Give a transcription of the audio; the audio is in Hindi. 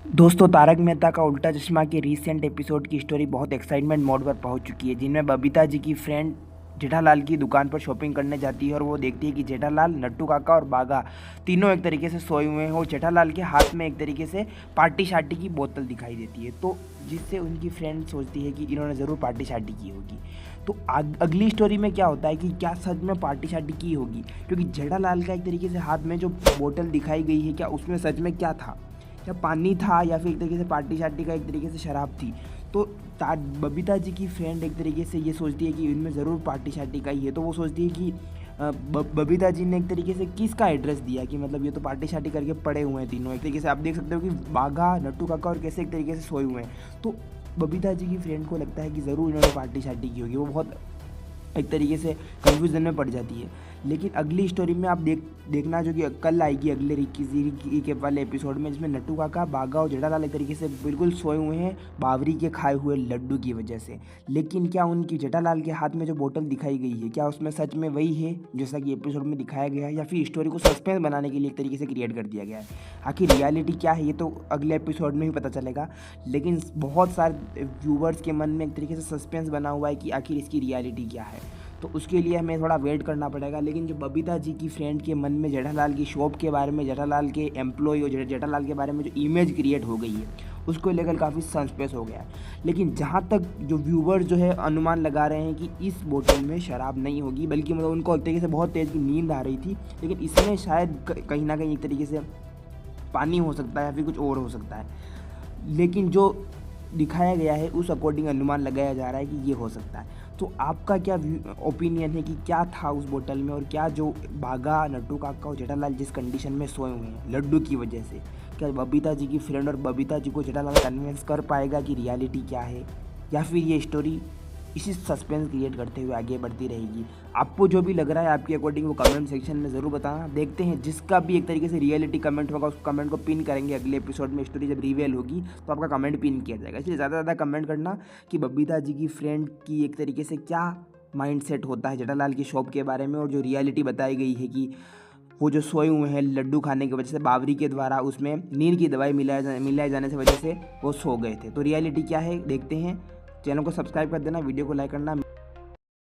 दोस्तों, तारक मेहता का उल्टा चश्मा के रीसेंट एपिसोड की स्टोरी बहुत एक्साइटमेंट मोड पर पहुंच चुकी है, जिनमें बबीता जी की फ्रेंड जेठालाल की दुकान पर शॉपिंग करने जाती है और वो देखती है कि जेठालाल, नट्टू काका और बागा तीनों एक तरीके से सोए हुए हैं और जेठालाल के हाथ में एक तरीके से पार्टी शार्टी की बोतल दिखाई देती है। तो जिससे उनकी फ्रेंड सोचती है कि इन्होंने ज़रूर पार्टी शार्टी की होगी। तो अगली स्टोरी में क्या होता है कि क्या सच में पार्टी शार्टी की होगी, क्योंकि जेठालाल का एक तरीके से हाथ में जो बोतल दिखाई गई है, क्या उसमें सच में क्या था, क्या पानी था या फिर एक तरीके से पार्टी शार्टी का एक तरीके से शराब थी। तो बबीता जी की फ्रेंड एक तरीके से ये सोचती है कि इनमें ज़रूर पार्टी शार्टी का ही है। तो वो सोचती है कि बबीता जी ने एक तरीके से किसका एड्रेस दिया, कि मतलब ये तो पार्टी शार्टी करके पड़े हुए हैं तीनों। एक तरीके से आप देख सकते हो कि बाघा, नट्टू काका और कैसे एक तरीके से सोए हुए हैं। तो बबीता जी की फ्रेंड को लगता है कि ज़रूर इन्होंने पार्टी शार्टी की होगी। वो बहुत एक तरीके से कन्फ्यूज़न में पड़ जाती है। लेकिन अगली स्टोरी में आप देखना जो कि कल आएगी अगले रिकी के वाले एपिसोड में, जिसमें नट्टू काका, बागा और जेठालाल एक तरीके से बिल्कुल सोए हुए हैं बावरी के खाए हुए लड्डू की वजह से। लेकिन क्या उनकी जेठालाल के हाथ में जो बोतल दिखाई गई है, क्या उसमें सच में वही है जैसा कि एपिसोड में दिखाया गया है, या फिर स्टोरी को सस्पेंस बनाने के लिए एक तरीके से क्रिएट कर दिया गया है। आखिर रियलिटी क्या है ये तो अगले एपिसोड में ही पता चलेगा। लेकिन बहुत सारे व्यूवर्स के मन में एक तरीके से सस्पेंस बना हुआ है कि आखिर इसकी रियलिटी क्या है। तो उसके लिए हमें थोड़ा वेट करना पड़ेगा। लेकिन जो बबीता जी की फ्रेंड के मन में जेठालाल की शॉप के बारे में, जेठालाल के एम्प्लॉय और जेठालाल के बारे में जो इमेज क्रिएट हो गई है, उसको लेकर काफ़ी सस्पेंस हो गया है। लेकिन जहाँ तक जो व्यूवर्स जो है अनुमान लगा रहे हैं कि इस बोतल में शराब नहीं होगी, बल्कि मतलब उनको एक तरीके से बहुत तेज़ की नींद आ रही थी, लेकिन इसमें शायद कहीं ना कहीं एक तरीके से पानी हो सकता है या फिर कुछ और हो सकता है। लेकिन जो दिखाया गया है उस अकॉर्डिंग अनुमान लगाया जा रहा है कि ये हो सकता है। तो आपका क्या ओपिनियन है कि क्या था उस बोतल में, और क्या जो बागा, नट्टू काका और जेठालाल जिस कंडीशन में सोए हुए हैं लड्डू की वजह से, क्या बबीता जी की फ्रेंड और बबीता जी को जेठालाल कन्विंस कर पाएगा कि रियलिटी क्या है, या फिर ये स्टोरी इसी सस्पेंस क्रिएट करते हुए आगे बढ़ती रहेगी। आपको जो भी लग रहा है आपके अकॉर्डिंग वो कमेंट सेक्शन में ज़रूर बताना। देखते हैं जिसका भी एक तरीके से रियलिटी कमेंट होगा उस कमेंट को पिन करेंगे। अगले एपिसोड में स्टोरी जब रिवील होगी तो आपका कमेंट पिन किया जाएगा। इसलिए ज़्यादा से ज़्यादा कमेंट करना कि बबीता जी की फ्रेंड की एक तरीके से क्या माइंड सेट होता है जेठालाल की शॉप के बारे में, और जो रियलिटी बताई गई है कि वो जो सोए हुए हैं लड्डू खाने की वजह से, बावरी के द्वारा उसमें नींद की दवाई मिलाए जाने से वजह से वो सो गए थे। तो रियलिटी क्या है देखते हैं। चैनल को सब्सक्राइब कर देना, वीडियो को लाइक करना।